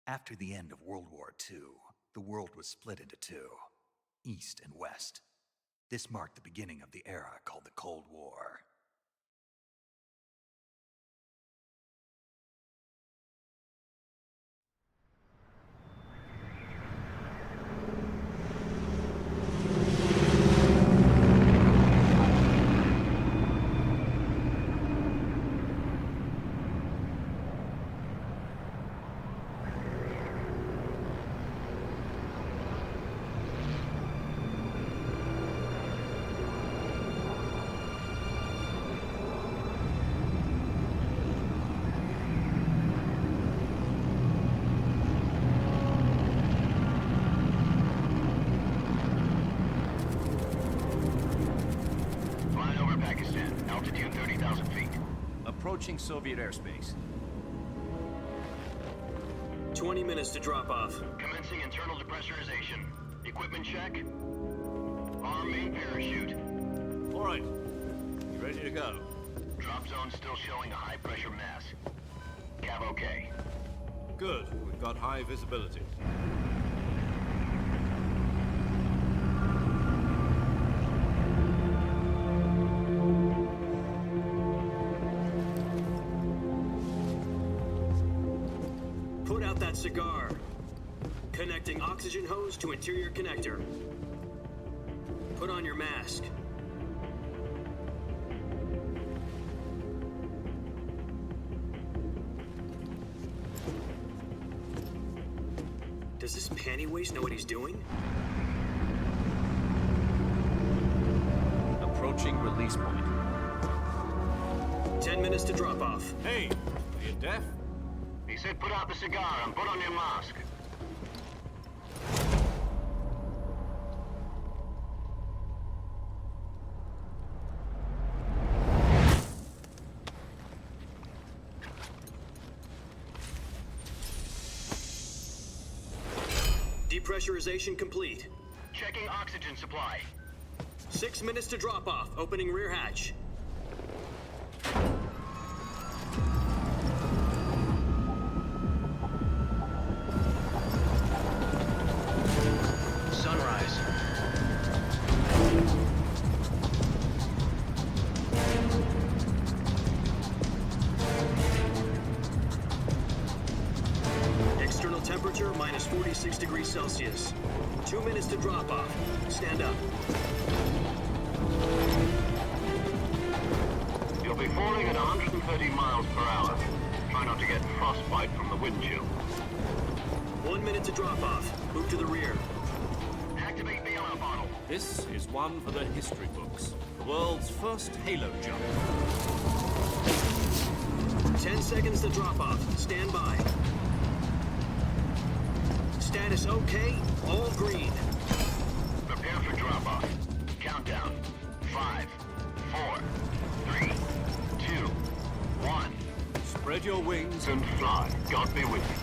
After the end of World War II, the world was split into two, East and West. This marked the beginning of the era called the Cold War. Altitude 30,000 feet. Approaching Soviet airspace. 20 minutes to drop off. Commencing internal depressurization. Equipment check. Arm main parachute. All right. You ready to go? Drop zone still showing a high pressure mass. Cav okay. Good. We've got high visibility. Put out that cigar. Connecting oxygen hose to interior connector. Put on your mask. Does this panty waste know what he's doing? Approaching release point. 10 minutes to drop off. Hey, are you deaf? He said put out the cigar and put on your mask. Depressurization complete. Checking oxygen supply. 6 minutes to drop off. Opening rear hatch. Sunrise. External temperature minus 46 degrees Celsius. 2 minutes to drop off. Stand up. You'll be falling at 130 miles per hour. Try not to get frostbite from the wind chill. 1 minute to drop off. Move to the rear. Activate the air bottle. This is one for the history books. The world's first halo jump. 10 seconds to drop off. Stand by. Status okay. All green. Prepare for drop-off. Countdown. 5, 4, 3, 2, 1. Spread your wings And fly. God be with you.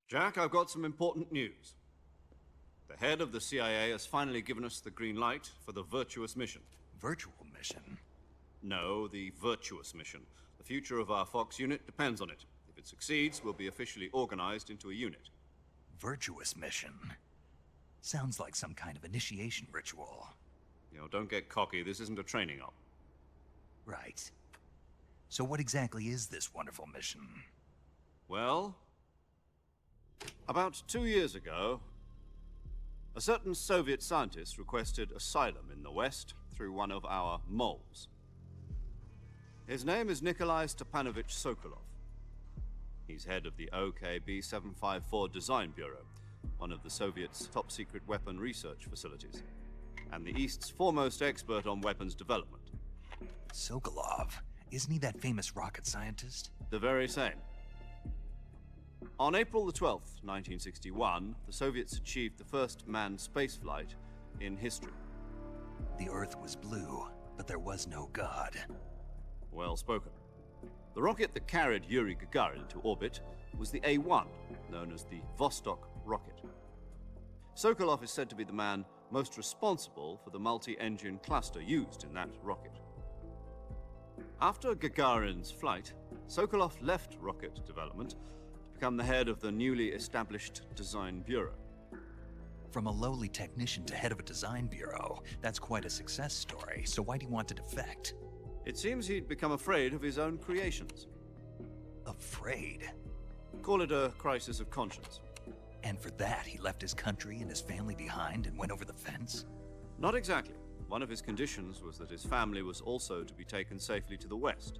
Jack, I've got some important news. The head of the CIA has finally given us the green light for the virtuous mission. Virtual mission? No, the virtuous mission. The future of our Fox unit depends on it. If it succeeds, we'll be officially organized into a unit. Virtuous mission? Sounds like some kind of initiation ritual. You know, don't get cocky. This isn't a training op. Right. So what exactly is this wonderful mission? Well, about 2 years ago, a certain Soviet scientist requested asylum in the West through one of our moles. His name is Nikolai Stepanovich Sokolov. He's head of the OKB-754 Design Bureau, one of the Soviets' top-secret weapon research facilities, and the East's foremost expert on weapons development. Sokolov? Isn't he that famous rocket scientist? The very same. On April the 12th, 1961, the Soviets achieved the first manned spaceflight in history. The Earth was blue, but there was no God. Well spoken. The rocket that carried Yuri Gagarin into orbit was the A-1, known as the Vostok rocket. Sokolov is said to be the man most responsible for the multi-engine cluster used in that rocket. After Gagarin's flight, Sokolov left rocket development to become the head of the newly established Design Bureau. From a lowly technician to head of a design bureau, that's quite a success story, so why do you want to defect? It seems he'd become afraid of his own creations. Afraid? Call it a crisis of conscience. And for that, he left his country and his family behind and went over the fence? Not exactly. One of his conditions was that his family was also to be taken safely to the west.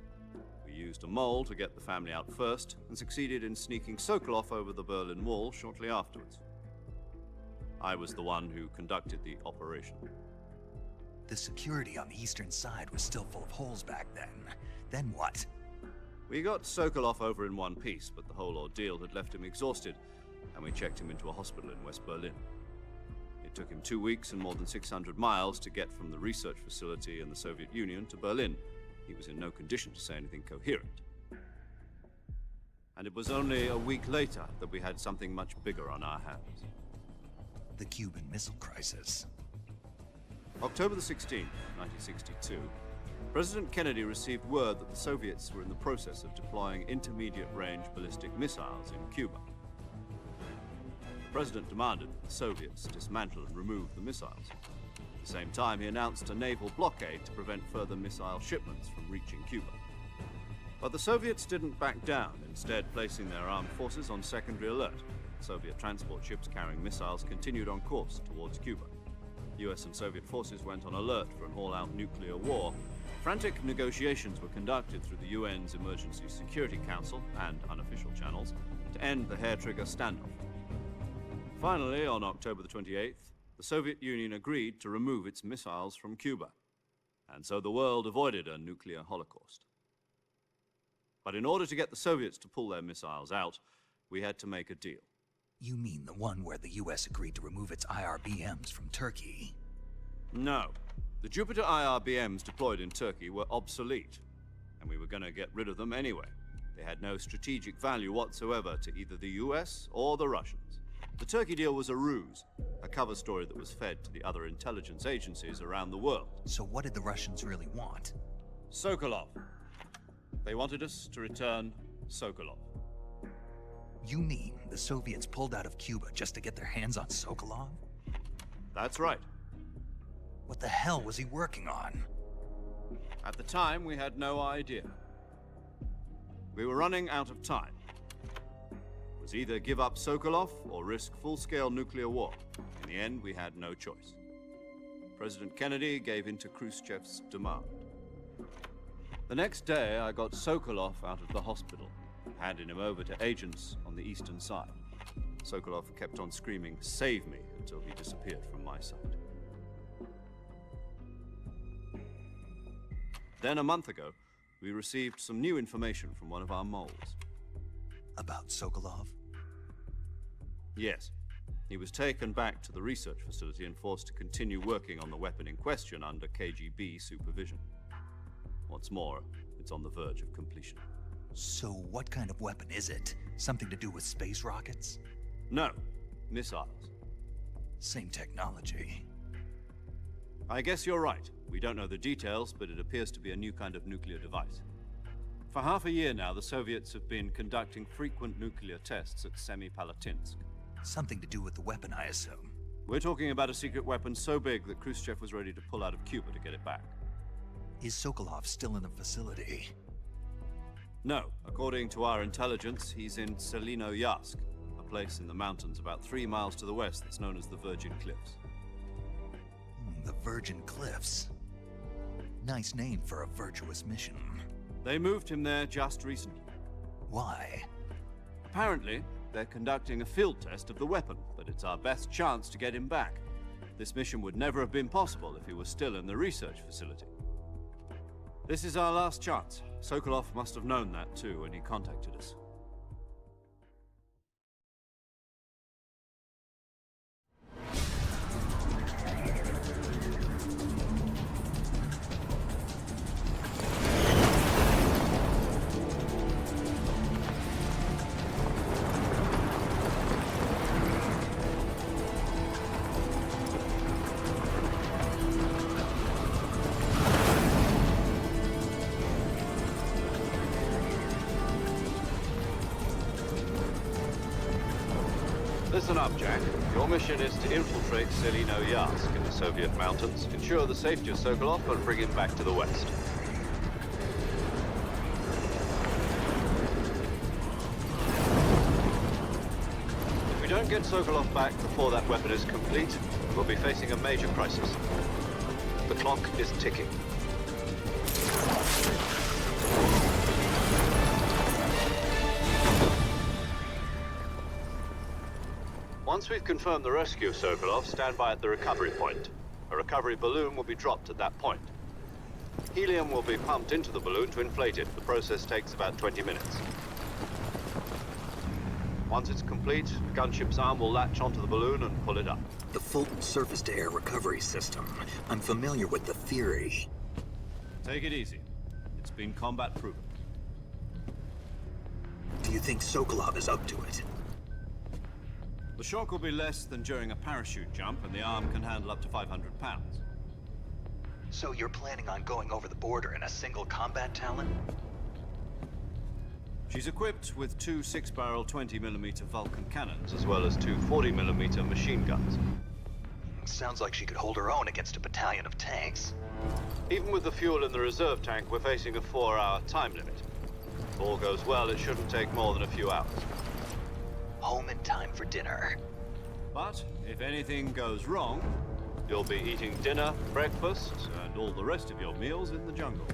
We used a mole to get the family out first and succeeded in sneaking Sokolov over the Berlin Wall shortly afterwards. I was the one who conducted the operation. The security on the eastern side was still full of holes back then. Then what? We got Sokolov over in one piece, but the whole ordeal had left him exhausted, and we checked him into a hospital in West Berlin. It took him 2 weeks and more than 600 miles to get from the research facility in the Soviet Union to Berlin. He was in no condition to say anything coherent. And it was only a week later that we had something much bigger on our hands. The Cuban Missile Crisis. October the 16th, 1962, President Kennedy received word that the Soviets were in the process of deploying intermediate-range ballistic missiles in Cuba. The President demanded that the Soviets dismantle and remove the missiles. At the same time, he announced a naval blockade to prevent further missile shipments from reaching Cuba. But the Soviets didn't back down, instead placing their armed forces on secondary alert. Soviet transport ships carrying missiles continued on course towards Cuba. US and Soviet forces went on alert for an all-out nuclear war. Frantic negotiations were conducted through the UN's Emergency Security Council and unofficial channels to end the hair-trigger standoff. Finally, on October the 28th, the Soviet Union agreed to remove its missiles from Cuba, and so the world avoided a nuclear holocaust. But in order to get the Soviets to pull their missiles out, we had to make a deal. You mean the one where the US agreed to remove its IRBMs from Turkey? No. The Jupiter IRBMs deployed in Turkey were obsolete, and we were going to get rid of them anyway. They had no strategic value whatsoever to either the US or the Russians. The Turkey deal was a ruse, a cover story that was fed to the other intelligence agencies around the world. So what did the Russians really want? Sokolov. They wanted us to return Sokolov. You mean the Soviets pulled out of Cuba just to get their hands on Sokolov? That's right. What the hell was he working on? At the time, we had no idea. We were running out of time. It was either give up Sokolov or risk full-scale nuclear war. In the end, we had no choice. President Kennedy gave in to Khrushchev's demand. The next day, I got Sokolov out of the hospital, handing him over to agents on the eastern side. Sokolov kept on screaming, "Save me," until he disappeared from my sight. Then a month ago, we received some new information from one of our moles. About Sokolov? Yes. He was taken back to the research facility and forced to continue working on the weapon in question under KGB supervision. What's more, it's on the verge of completion. So what kind of weapon is it? Something to do with space rockets? No, missiles. Same technology. I guess you're right. We don't know the details, but it appears to be a new kind of nuclear device. For half a year now, the Soviets have been conducting frequent nuclear tests at Semipalatinsk. Something to do with the weapon, I assume. We're talking about a secret weapon so big that Khrushchev was ready to pull out of Cuba to get it back. Is Sokolov still in the facility? No. According to our intelligence, he's in Selinoyarsk, a place in the mountains about 3 miles to the west that's known as the Virgin Cliffs. The Virgin Cliffs. Nice name for a virtuous mission. They moved him there just recently. Why? Apparently, they're conducting a field test of the weapon, but it's our best chance to get him back. This mission would never have been possible if he was still in the research facility. This is our last chance. Sokolov must have known that too when he contacted us. Listen up, Jack. Your mission is to infiltrate Selino Yask in the Soviet mountains, ensure the safety of Sokolov, and bring him back to the west. If we don't get Sokolov back before that weapon is complete, we'll be facing a major crisis. The clock is ticking. Once we've confirmed the rescue of Sokolov, stand by at the recovery point. A recovery balloon will be dropped at that point. Helium will be pumped into the balloon to inflate it. The process takes about 20 minutes. Once it's complete, the gunship's arm will latch onto the balloon and pull it up. The Fulton surface-to-air recovery system. I'm familiar with the theory. Take it easy. It's been combat proven. Do you think Sokolov is up to it? The shock will be less than during a parachute jump, and the arm can handle up to 500 pounds. So you're planning on going over the border in a single combat Talon? She's equipped with two 6-barrel 20mm Vulcan cannons, as well as two 40mm machine guns. Sounds like she could hold her own against a battalion of tanks. Even with the fuel in the reserve tank, we're facing a 4-hour time limit. If all goes well, it shouldn't take more than a few hours. Home in time for dinner. But if anything goes wrong, you'll be eating dinner, breakfast, and all the rest of your meals in the jungle.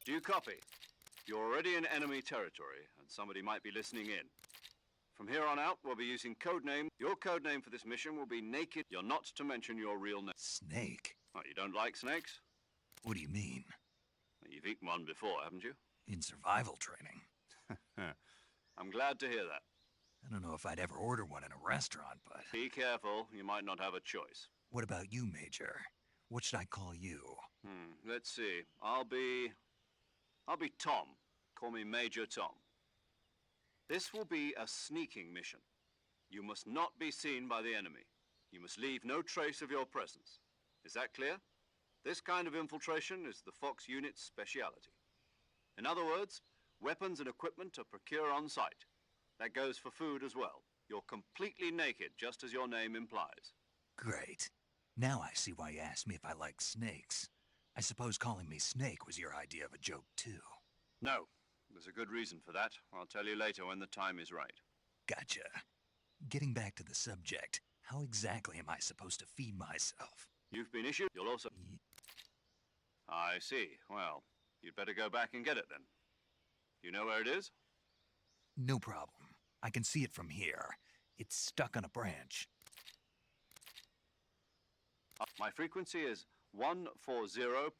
Do you copy? You're already in enemy territory, and somebody might be listening in. From here on out, we'll be using codename. Your codename for this mission will be Naked. You're not to mention your real name. Snake? Oh, you don't like snakes? What do you mean? You've eaten one before, haven't you? In survival training. I'm glad to hear that. I don't know if I'd ever order one in a restaurant, but... Be careful, you might not have a choice. What about you, Major? What should I call you? Let's see. I'll be Tom. Call me Major Tom. This will be a sneaking mission. You must not be seen by the enemy. You must leave no trace of your presence. Is that clear? This kind of infiltration is the Fox unit's speciality. In other words, weapons and equipment are procured on site. That goes for food as well. You're completely naked, just as your name implies. Great. Now I see why you asked me if I like snakes. I suppose calling me Snake was your idea of a joke, too. No. There's a good reason for that. I'll tell you later when the time is right. Gotcha. Getting back to the subject, how exactly am I supposed to feed myself? You've been issued. You'll also... I see. Well, you'd better go back and get it then. You know where it is? No problem. I can see it from here. It's stuck on a branch. My frequency is 140.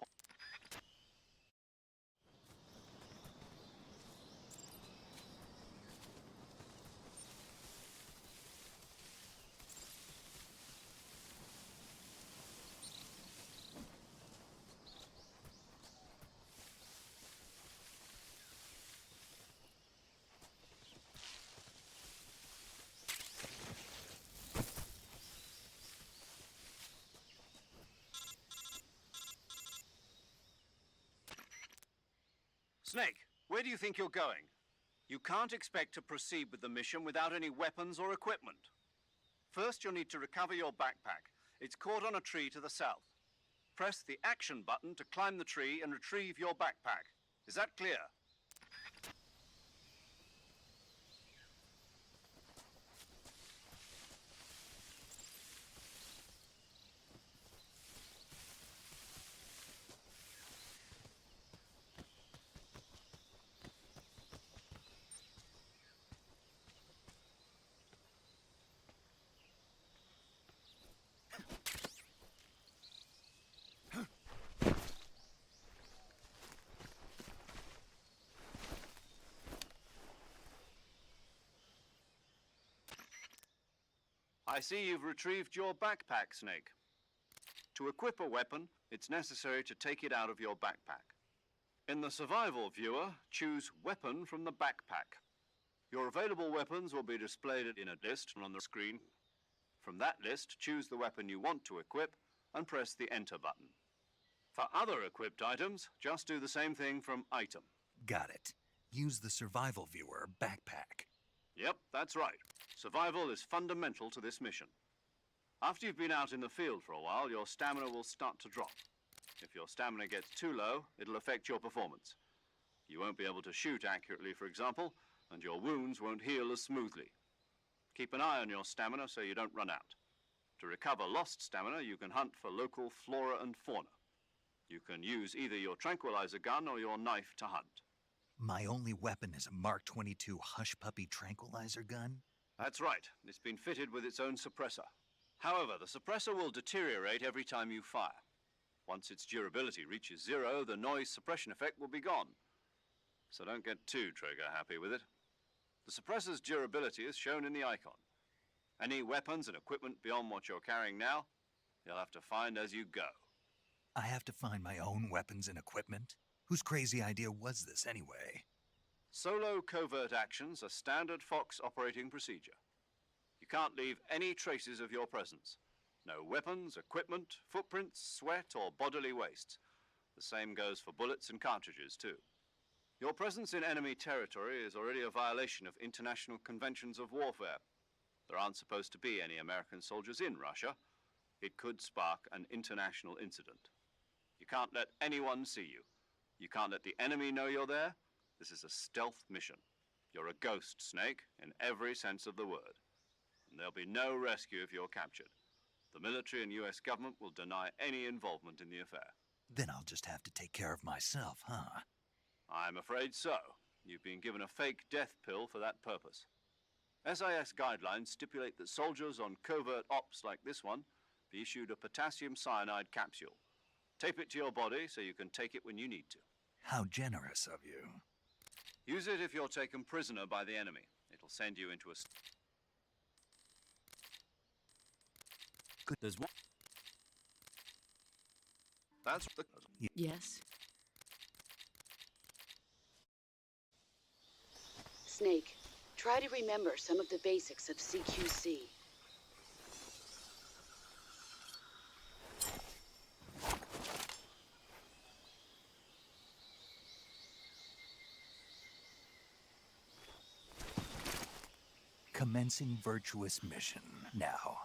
Snake, where do you think you're going? You can't expect to proceed with the mission without any weapons or equipment. First, you'll need to recover your backpack. It's caught on a tree to the south. Press the action button to climb the tree and retrieve your backpack. Is that clear? I see you've retrieved your backpack, Snake. To equip a weapon, it's necessary to take it out of your backpack. In the survival viewer, choose Weapon from the backpack. Your available weapons will be displayed in a list on the screen. From that list, choose the weapon you want to equip and press the Enter button. For other equipped items, just do the same thing from Item. Got it. Use the survival viewer backpack. Yep, that's right. Survival is fundamental to this mission. After you've been out in the field for a while, your stamina will start to drop. If your stamina gets too low, it'll affect your performance. You won't be able to shoot accurately, for example, and your wounds won't heal as smoothly. Keep an eye on your stamina so you don't run out. To recover lost stamina, you can hunt for local flora and fauna. You can use either your tranquilizer gun or your knife to hunt. My only weapon is a Mark 22 Hush Puppy tranquilizer gun? That's right. It's been fitted with its own suppressor. However, the suppressor will deteriorate every time you fire. Once its durability reaches 0, the noise suppression effect will be gone. So don't get too trigger happy with it. The suppressor's durability is shown in the icon. Any weapons and equipment beyond what you're carrying now, you'll have to find as you go. I have to find my own weapons and equipment? Whose crazy idea was this anyway? Solo covert actions are standard Fox operating procedure. You can't leave any traces of your presence. No weapons, equipment, footprints, sweat, or bodily wastes. The same goes for bullets and cartridges, too. Your presence in enemy territory is already a violation of international conventions of warfare. There aren't supposed to be any American soldiers in Russia. It could spark an international incident. You can't let anyone see you. You can't let the enemy know you're there. This is a stealth mission. You're a ghost, Snake, in every sense of the word. And there'll be no rescue if you're captured. The military and US government will deny any involvement in the affair. Then I'll just have to take care of myself, huh? I'm afraid so. You've been given a fake death pill for that purpose. SIS guidelines stipulate that soldiers on covert ops like this one be issued a potassium cyanide capsule. Tape it to your body so you can take it when you need to. How generous of you. Use it if you're taken prisoner by the enemy. It'll send you into a... Good. There's one... That's the... Yes? Snake, try to remember some of the basics of CQC. Commencing virtuous mission now.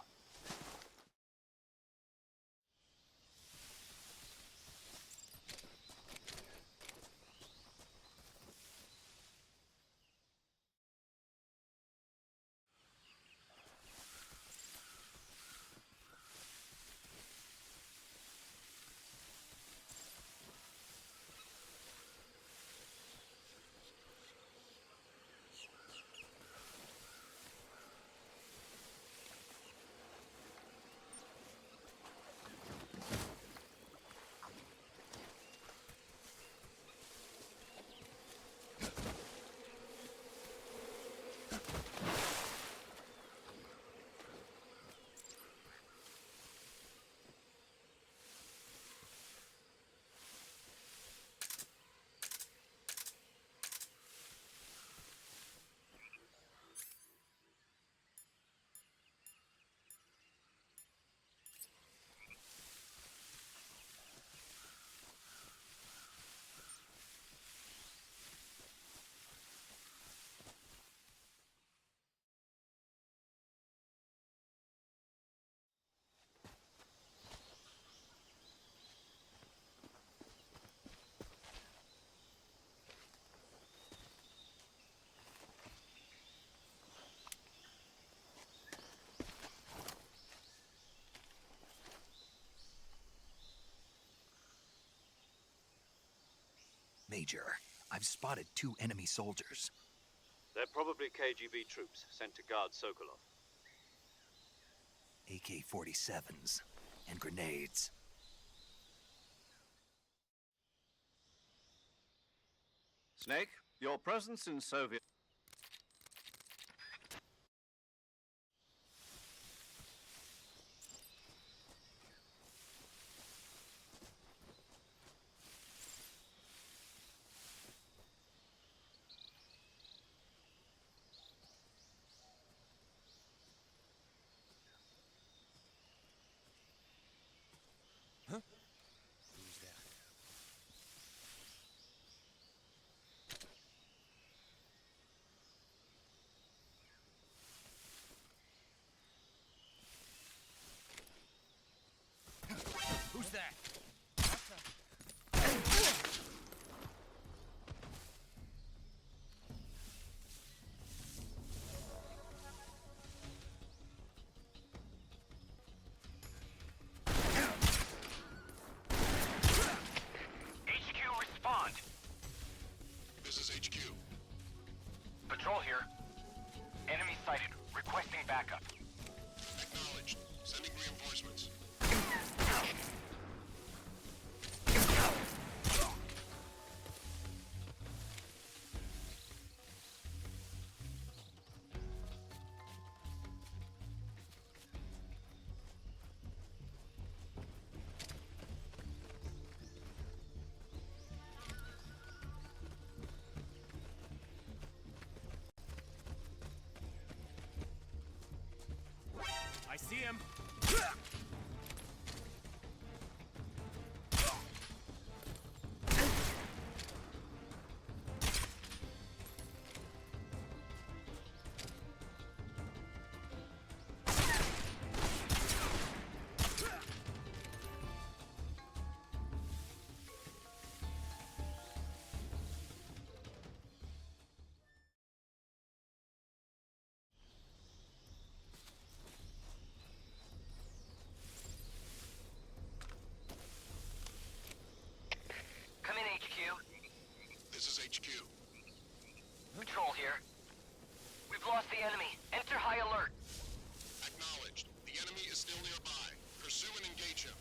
Major, I've spotted 2 enemy soldiers. They're probably KGB troops sent to guard Sokolov. AK-47s and grenades. Snake, your presence in Soviet... Who's that? HQ, respond. This is HQ. Patrol here. Enemy sighted. Requesting backup. Acknowledged. Sending reinforcements. I see him. Come in, HQ. This is HQ. Patrol here. We've lost the enemy. Enter high alert. Acknowledged. The enemy is still nearby. Pursue and engage him.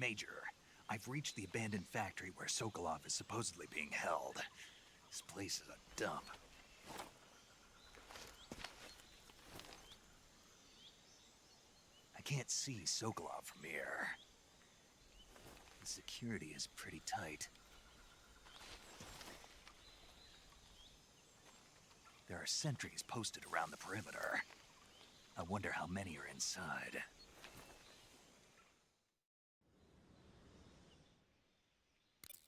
Major, I've reached the abandoned factory where Sokolov is supposedly being held. This place is a dump. I can't see Sokolov from here. The security is pretty tight. There are sentries posted around the perimeter. I wonder how many are inside.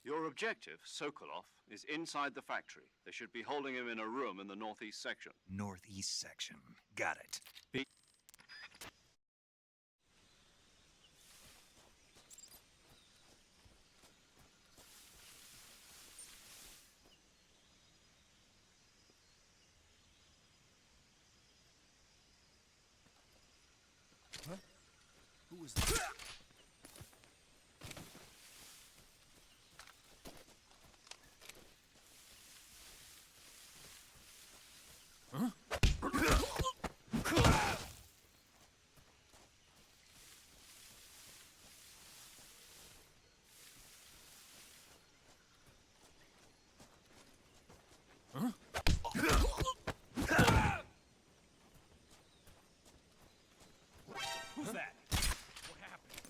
Your objective, Sokolov, is inside the factory. They should be holding him in a room in the northeast section. Northeast section. Got it. Who was that? Who's that? What happened?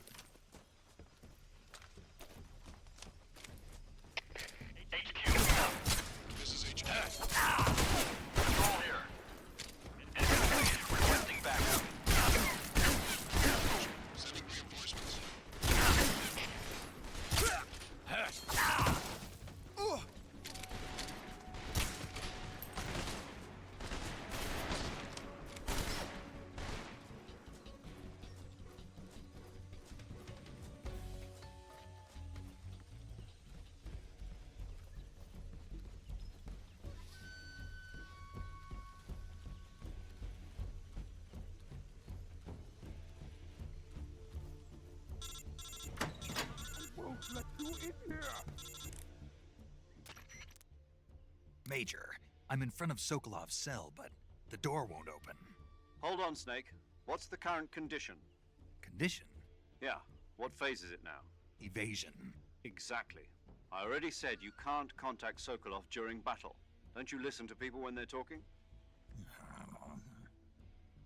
HQ. This is HQ. Control here. Infiltrates requesting backup. Sending reinforcements. Let you in here. Major, I'm in front of Sokolov's cell, but the door won't open. Hold on, Snake. What's the current condition? Condition? Yeah, what phase is it now? Evasion. Exactly. I already said you can't contact Sokolov during battle. Don't you listen to people when they're talking?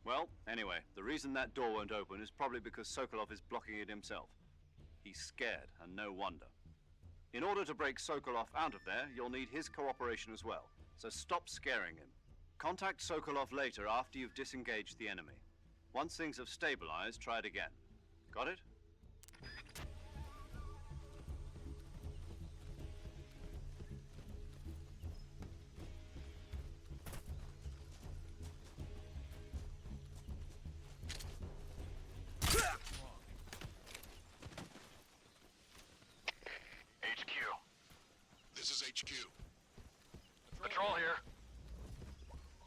Well, anyway, the reason that door won't open is probably because Sokolov is blocking it himself. He's scared, and no wonder. In order to break Sokolov out of there, you'll need his cooperation as well. So stop scaring him. Contact Sokolov later after you've disengaged the enemy. Once things have stabilized, try it again. Got it? HQ. This is HQ. Patrol here.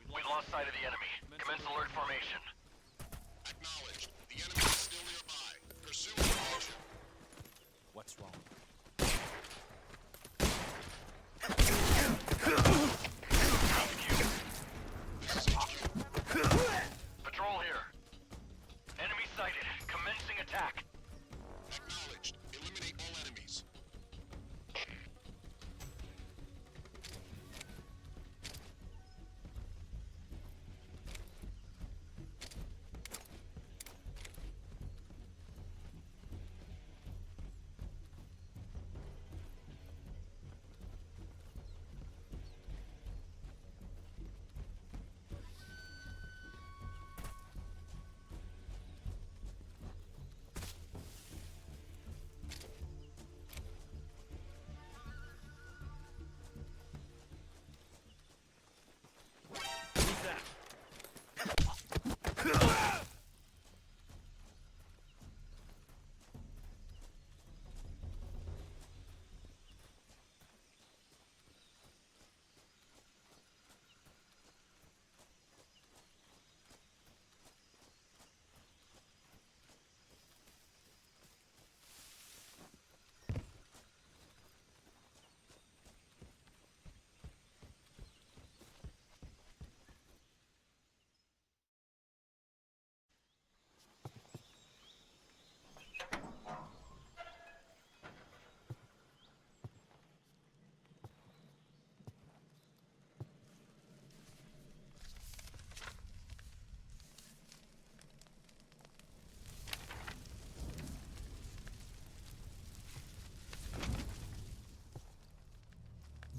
We lost sight of the enemy. Commence alert formation. Acknowledged. The enemy is still nearby. Pursue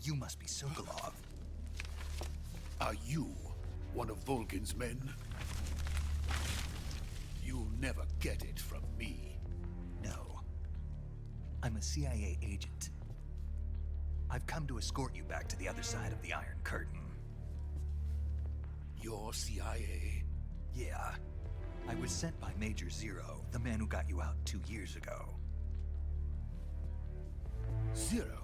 You must be Sokolov. Are you one of Volgin's men? You'll never get it from me. No. I'm a CIA agent. I've come to escort you back to the other side of the Iron Curtain. You're CIA? Yeah. I was sent by Major Zero, the man who got you out 2 years ago. Zero?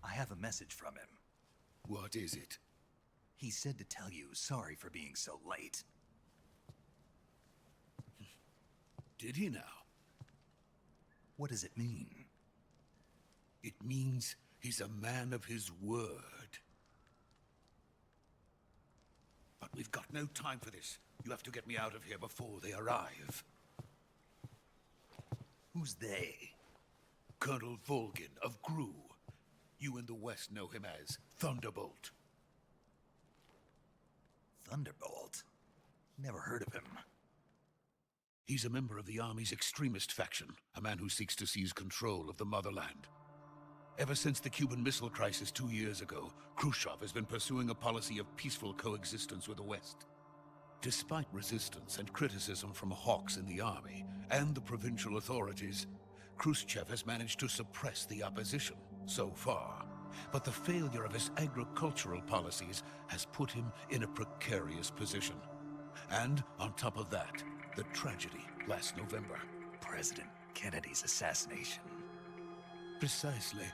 I have a message from him. What is it? He said to tell you sorry for being so late. Did he now? What does it mean? It means he's a man of his word. But we've got no time for this. You have to get me out of here before they arrive. Who's they? Colonel Volgin of GRU. You in the West know him as Thunderbolt. Thunderbolt? Never heard of him. He's a member of the Army's extremist faction, a man who seeks to seize control of the motherland. Ever since the Cuban Missile Crisis 2 years ago, Khrushchev has been pursuing a policy of peaceful coexistence with the West. Despite resistance and criticism from hawks in the army and the provincial authorities, Khrushchev has managed to suppress the opposition so far. But the failure of his agricultural policies has put him in a precarious position. And on top of that, the tragedy last November. President Kennedy's assassination. Precisely.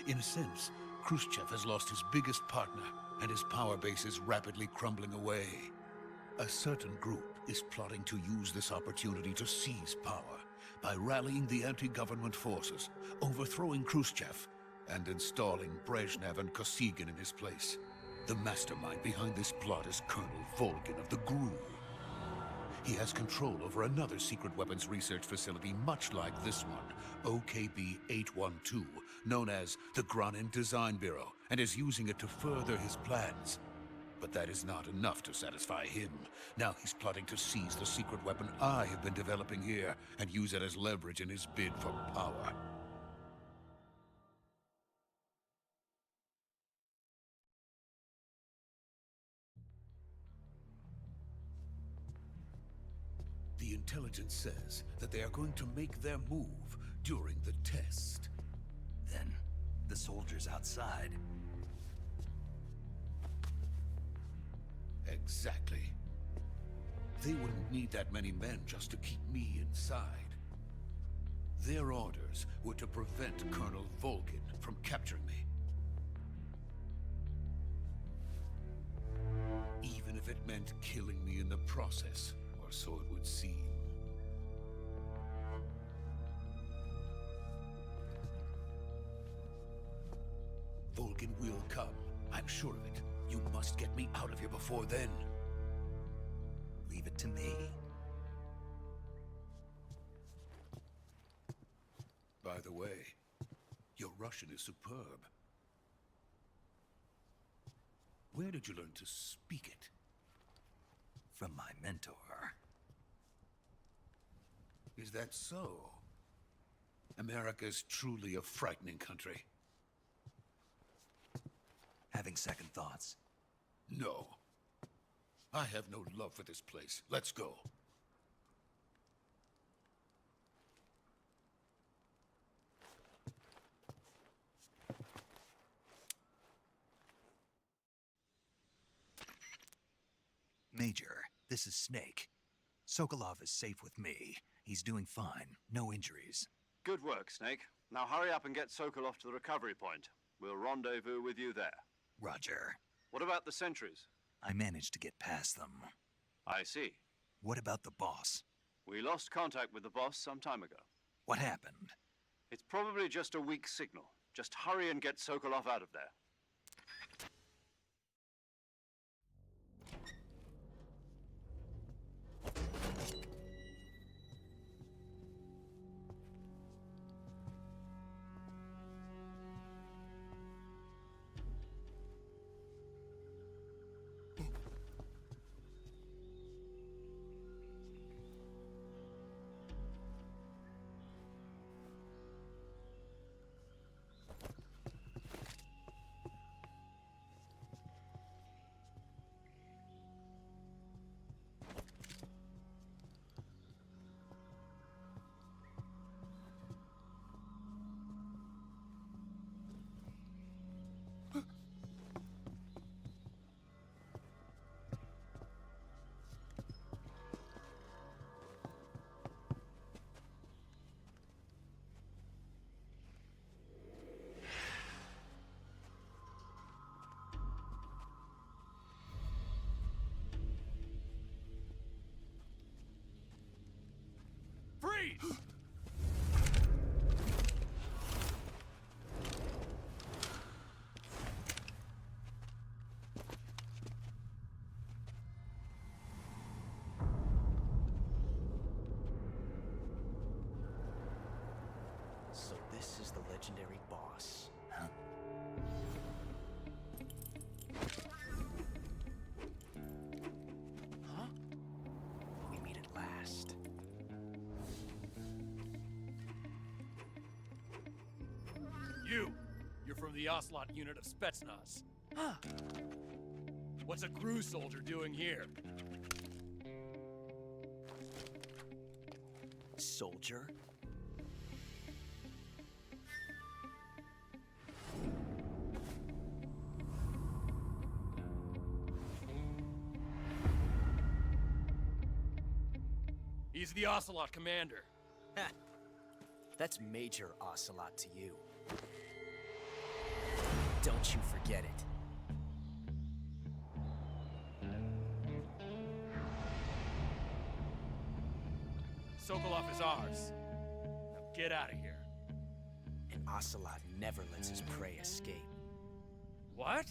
In a sense, Khrushchev has lost his biggest partner, and his power base is rapidly crumbling away. A certain group is plotting to use this opportunity to seize power by rallying the anti-government forces, overthrowing Khrushchev, and installing Brezhnev and Kosygin in his place. The mastermind behind this plot is Colonel Volgin of the GRU. He has control over another secret weapons research facility much like this one, OKB-812, known as the Granin Design Bureau, and is using it to further his plans. But that is not enough to satisfy him. Now he's plotting to seize the secret weapon I have been developing here and use it as leverage in his bid for power. The intelligence says that they are going to make their move during the test. Then, the soldiers outside. Exactly. They wouldn't need that many men just to keep me inside. Their orders were to prevent Colonel Volgin from capturing me. Even if it meant killing me in the process, or so it would seem. Volgin will come. I'm sure of it. You must get me out of here before then. Leave it to me. By the way, your Russian is superb. Where did you learn to speak it? From my mentor. Is that so? America's truly a frightening country. Having second thoughts. No. I have no love for this place. Let's go. Major, this is Snake. Sokolov is safe with me. He's doing fine. No injuries. Good work, Snake. Now hurry up and get Sokolov to the recovery point. We'll rendezvous with you there. Roger. What about the sentries? I managed to get past them. I see. What about the boss? We lost contact with the boss some time ago. What happened? It's probably just a weak signal. Just hurry and get Sokolov out of there. This is the legendary boss. Huh? Huh? We meet at last. You're from the Ocelot unit of Spetsnaz. Huh. What's a crew soldier doing here? Soldier? He's the Ocelot commander. Ha! That's Major Ocelot to you. Don't you forget it. Sokolov is ours. Now get out of here. And Ocelot never lets his prey escape. What?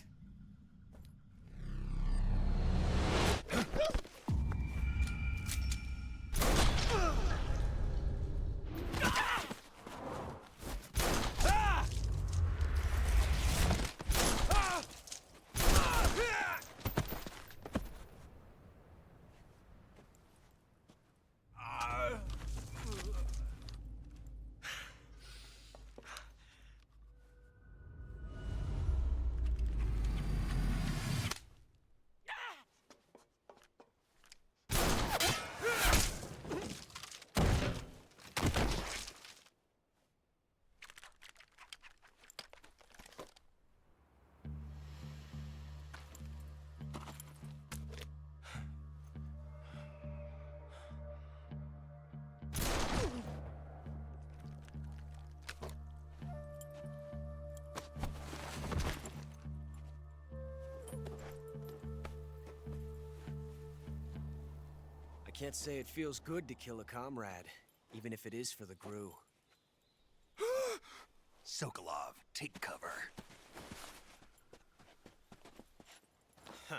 I can't say it feels good to kill a comrade, even if it is for the Gru. Sokolov, take cover. Huh.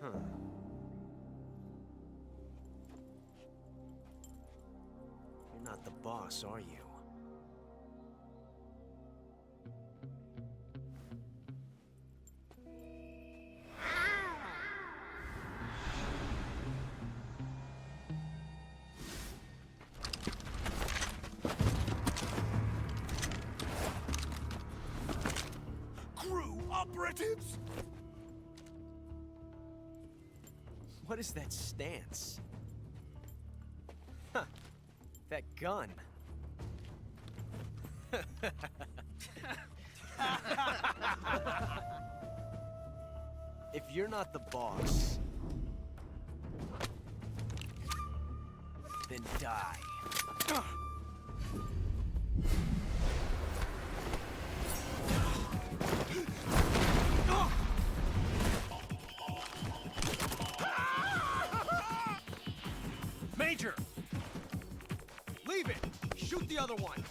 Huh. You're not the boss, are you? Operatives? What is that stance? Huh. That gun. If you're not the boss, then die. Major! Leave it! Shoot the other one!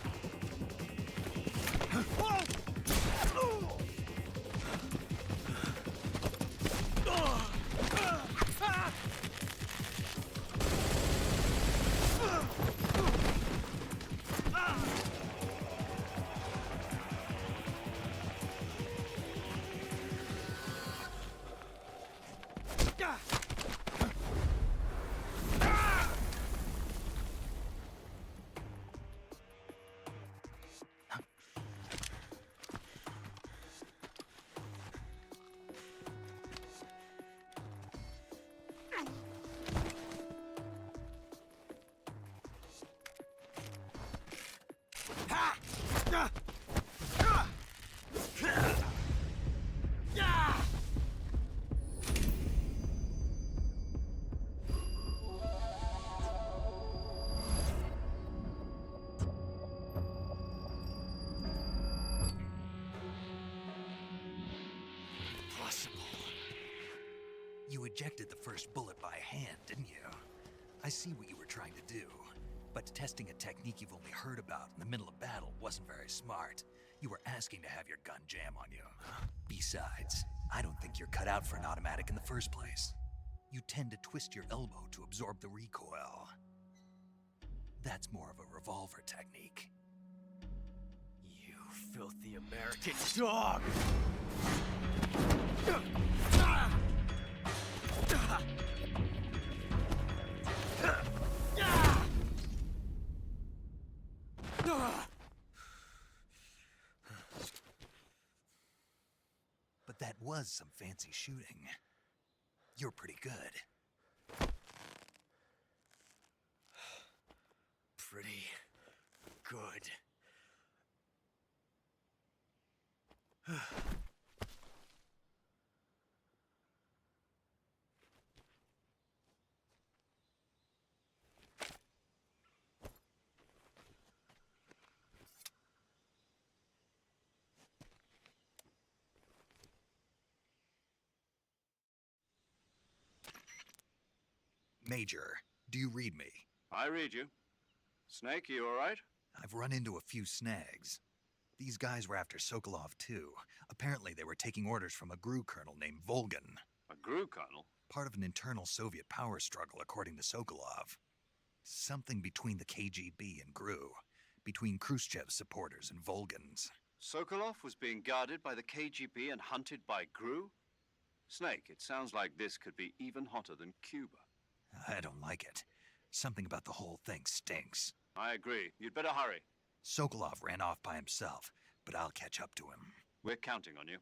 You ejected the first bullet by hand, didn't you? I see what you were trying to do. But testing a technique you've only heard about in the middle of battle wasn't very smart. You were asking to have your gun jam on you. Besides, I don't think you're cut out for an automatic in the first place. you tend to twist your elbow to absorb the recoil. That's more of a revolver technique. You filthy American dog! But that was some fancy shooting. You're pretty good. Pretty good. Major, do you read me? I read you. Snake, you all right? I've run into a few snags. These guys were after Sokolov too. Apparently they were taking orders from a GRU colonel named Volgan. A GRU colonel? Part of an internal Soviet power struggle, according to Sokolov. Something between the KGB and GRU. Between Khrushchev's supporters and Volgan's. Sokolov was being guarded by the KGB and hunted by GRU? Snake, it sounds like this could be even hotter than Cuba. I don't like it. Something about the whole thing stinks. I agree. You'd better hurry. Sokolov ran off by himself, but I'll catch up to him. We're counting on you.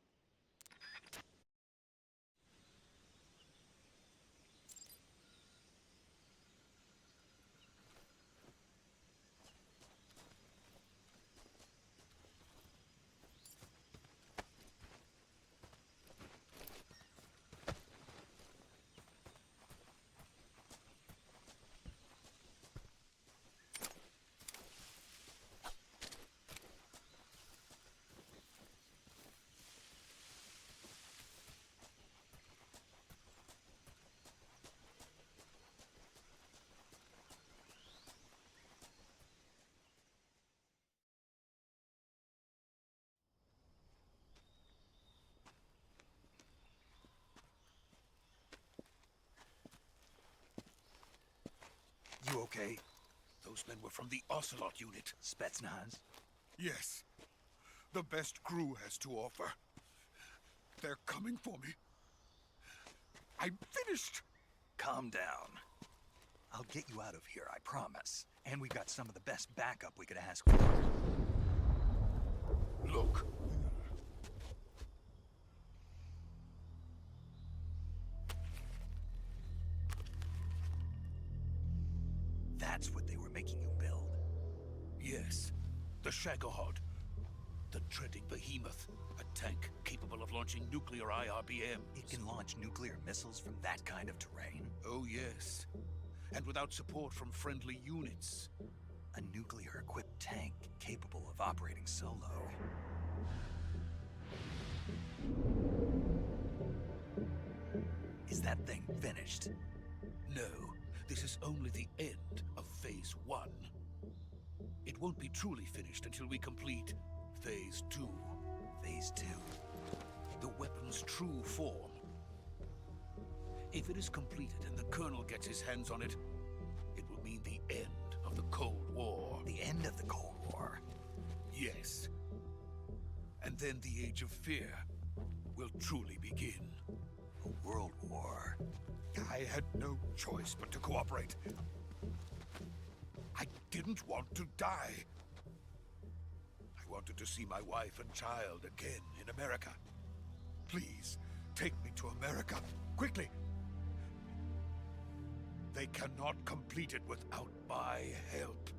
You okay? Those men were from the Ocelot unit. Spetsnaz? Yes. The best GRU has to offer. They're coming for me. I'm finished. Calm down. I'll get you out of here, I promise. And we got some of the best backup we could ask for. Look. That's what they were making you build? Yes. The Shagohod. The dreaded behemoth. A tank capable of launching nuclear IRBM. It can launch nuclear missiles from that kind of terrain? Oh, yes. And without support from friendly units. A nuclear-equipped tank capable of operating solo. Is that thing finished? No. This is only the end of Phase 1. It won't be truly finished until we complete Phase 2. Phase 2? The weapon's true form. If it is completed and the Colonel gets his hands on it, it will mean the end of the Cold War. The end of the Cold War? Yes. And then the Age of Fear will truly begin. A world war? I had no choice but to cooperate. I didn't want to die. I wanted to see my wife and child again in America. Please, take me to America, quickly. They cannot complete it without my help.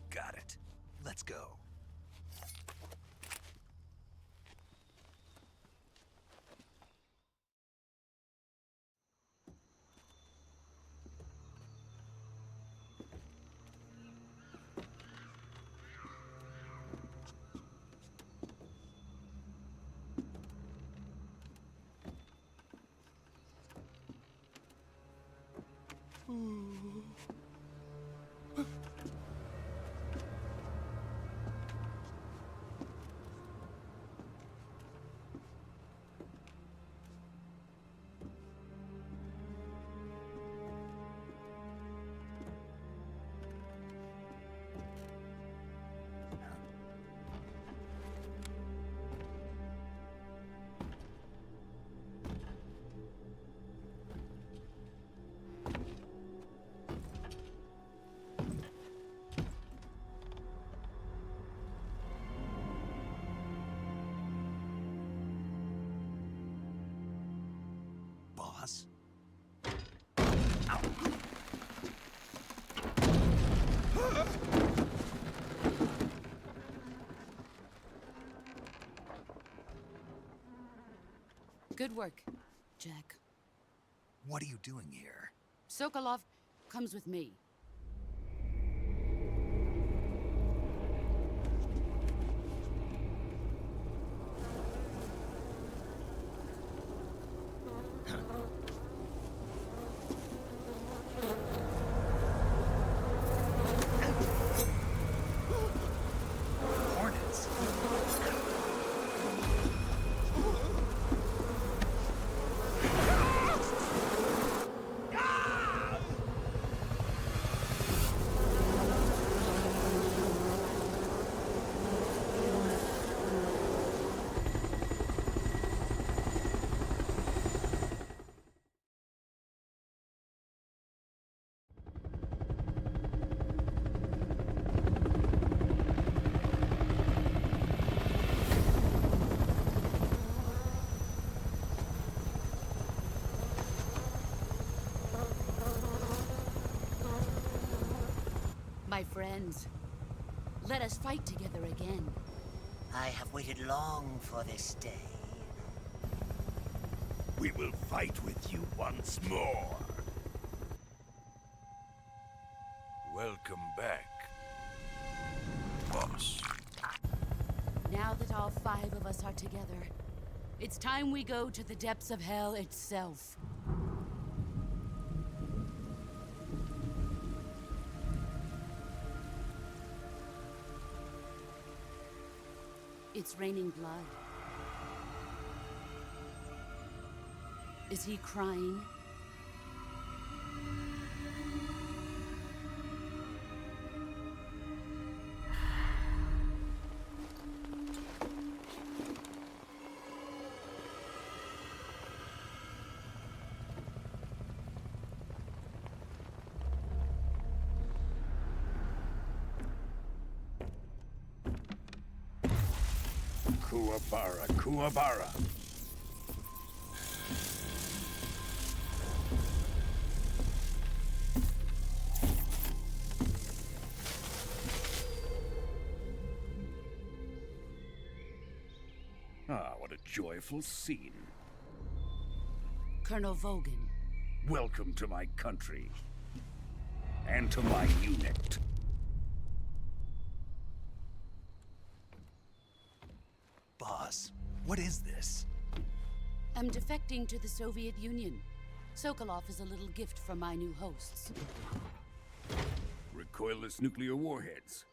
Got it. Let's go. boss. Good work, Jack. What are you doing here? Sokolov comes with me. Hornets. My friends, let us fight together again. I have waited long for this day. We will fight with you once more. Welcome back, boss. Now that all 5 of us are together, it's time we go to the depths of hell itself. It's raining blood. Is he crying? Kuwabara, Kuwabara. Ah, what a joyful scene. Colonel Vogan. Welcome to my country. And to my unit. Boss, what is this? I'm defecting to the Soviet Union. Sokolov is a little gift from my new hosts. Recoilless nuclear warheads.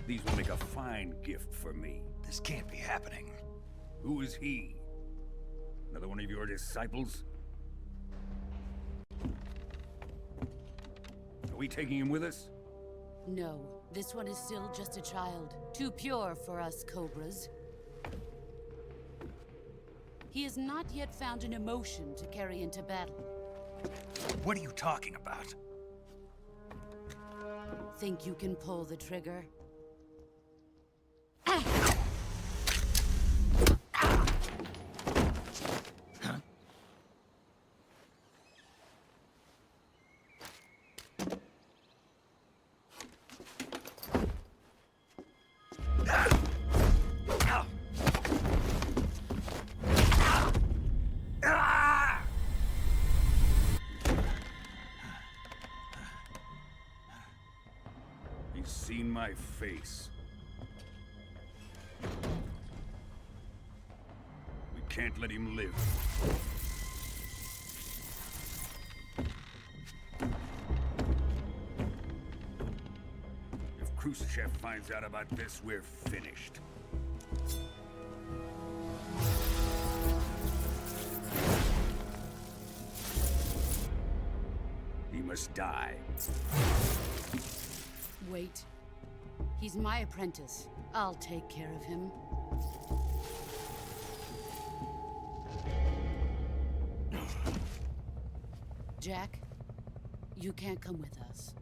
These will make a fine gift for me. This can't be happening. Who is he? Another one of your disciples? Are we taking him with us? No, this one is still just a child. Too pure for us Cobras. He has not yet found an emotion to carry into battle. What are you talking about? Think you can pull the trigger? He's seen my face. We can't let him live. If Khrushchev finds out about this, we're finished. He must die. Wait. He's my apprentice. I'll take care of him. Jack, you can't come with us.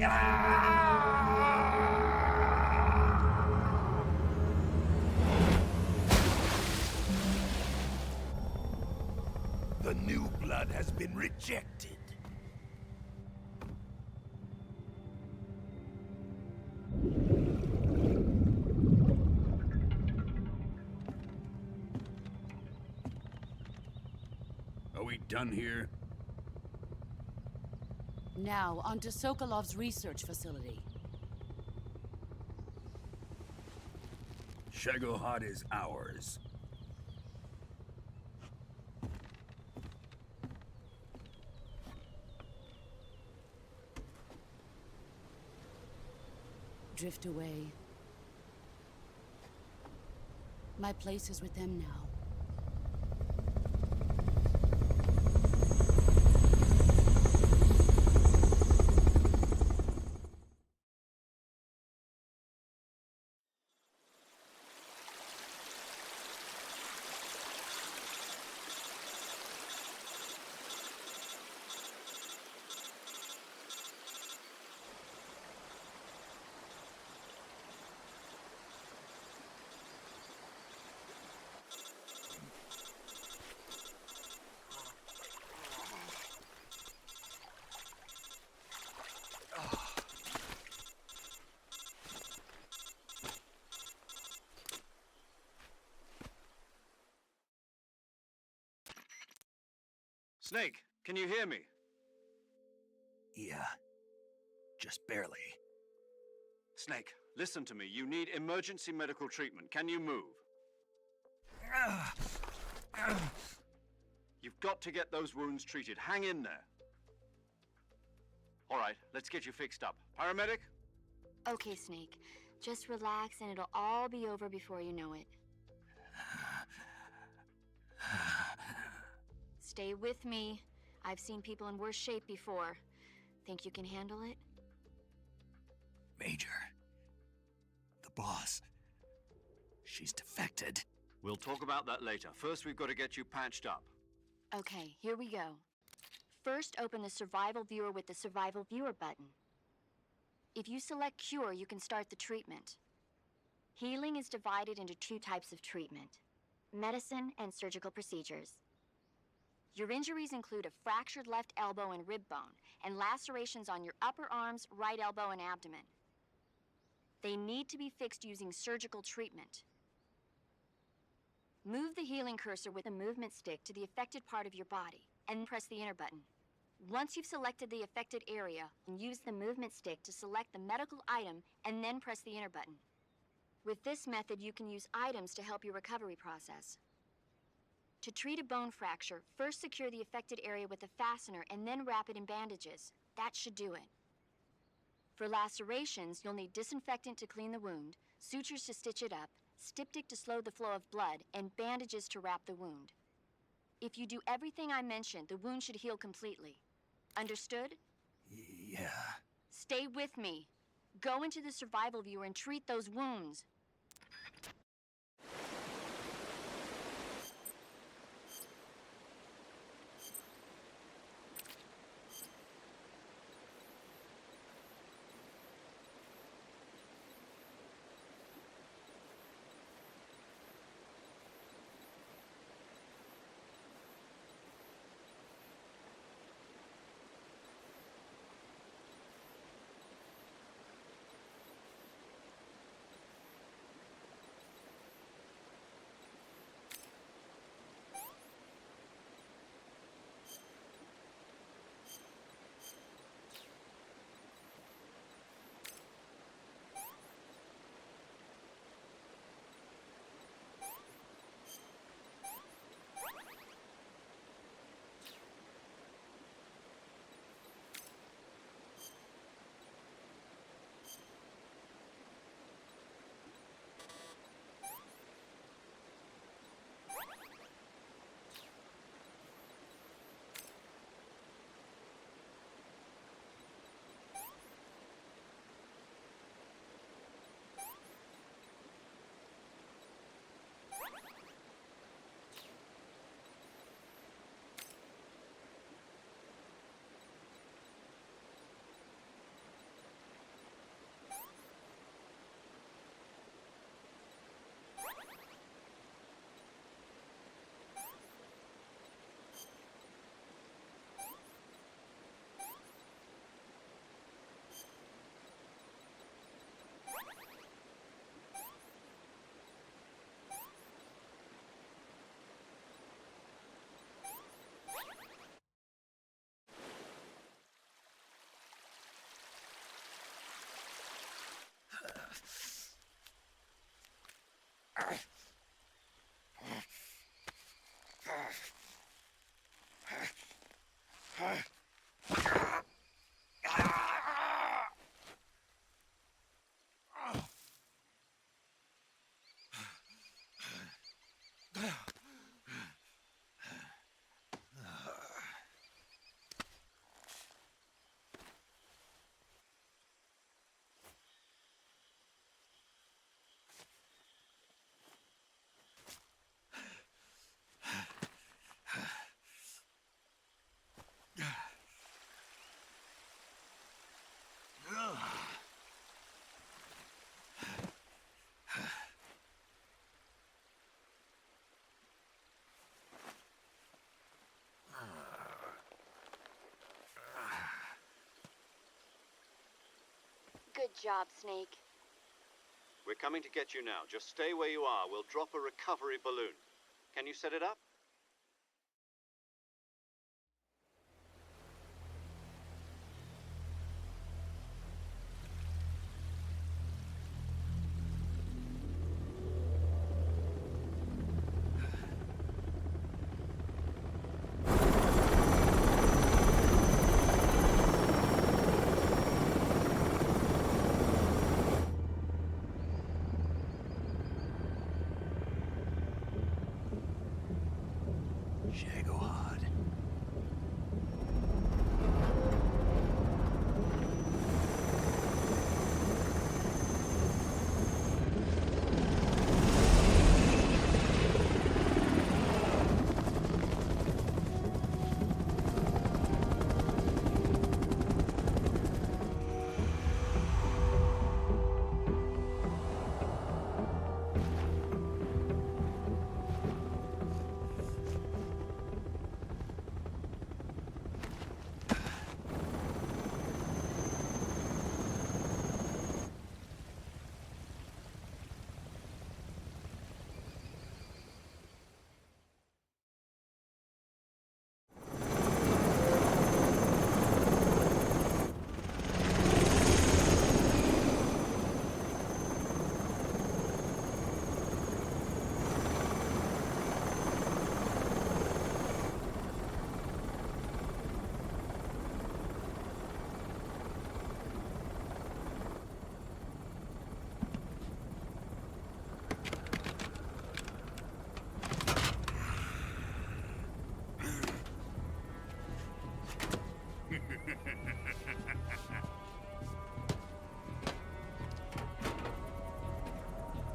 The new blood has been rejected. Are we done here? Now, onto Sokolov's research facility. Shagohod is ours. Drift away. My place is with them now. Snake, can you hear me? Yeah. Just barely. Snake, listen to me. You need emergency medical treatment. Can you move? You've got to get those wounds treated. Hang in there. All right, let's get you fixed up. Paramedic? Okay, Snake. Just relax and it'll all be over before you know it. Stay with me. I've seen people in worse shape before. Think you can handle it? Major. The boss. She's defected. We'll talk about that later. First, we've got to get you patched up. Okay, here we go. First, open the Survival Viewer with the Survival Viewer button. If you select Cure, you can start the treatment. Healing is divided into two types of treatment: medicine and surgical procedures. Your injuries include a fractured left elbow and rib bone, and lacerations on your upper arms, right elbow, and abdomen. They need to be fixed using surgical treatment. Move the healing cursor with the movement stick to the affected part of your body, and press the enter button. Once you've selected the affected area, use the movement stick to select the medical item, and then press the enter button. With this method, you can use items to help your recovery process. To treat a bone fracture, first secure the affected area with a fastener and then wrap it in bandages. That should do it. For lacerations, you'll need disinfectant to clean the wound, sutures to stitch it up, styptic to slow the flow of blood, and bandages to wrap the wound. If you do everything I mentioned, the wound should heal completely. Understood? Yeah. Stay with me. Go into the Survival Viewer and treat those wounds. job, Snake. We're coming to get you now. Just stay where you are. We'll drop a recovery balloon. Can you set it up? Shagohod.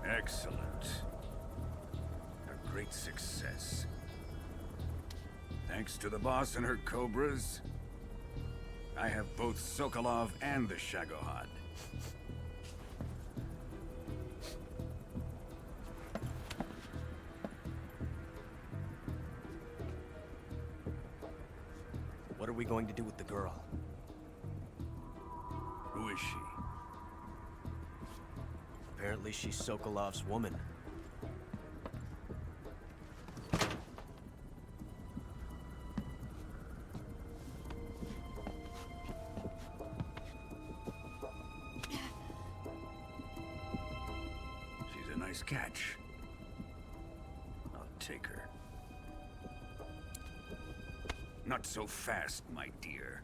Excellent. A great success. Thanks to the boss and her cobras, I have both Sokolov and the Shagohod. What are we going to do with the girl? Who is she? Apparently she's Sokolov's woman. She's a nice catch. I'll take her. Not so fast, my dear.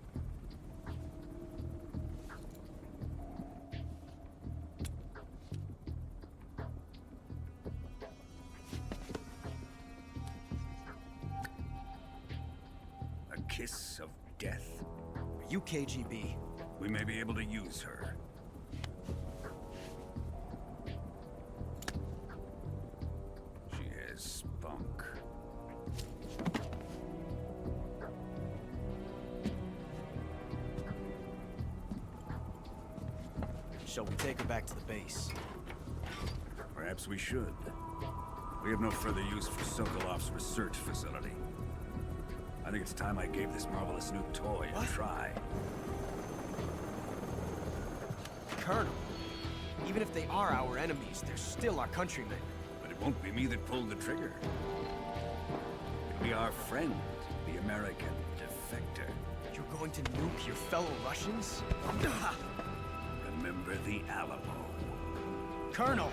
A kiss of death? Are you KGB? We may be able to use her. She has spunk. Shall we take her back to the base? Perhaps we should. We have no further use for Sokolov's research facility. I think it's time I gave this marvelous new toy a try. Colonel, even if they are our enemies, they're still our countrymen. But it won't be me that pulled the trigger. It'll be our friend, the American defector. You're going to nuke your fellow Russians? Remember the Alamo. Colonel!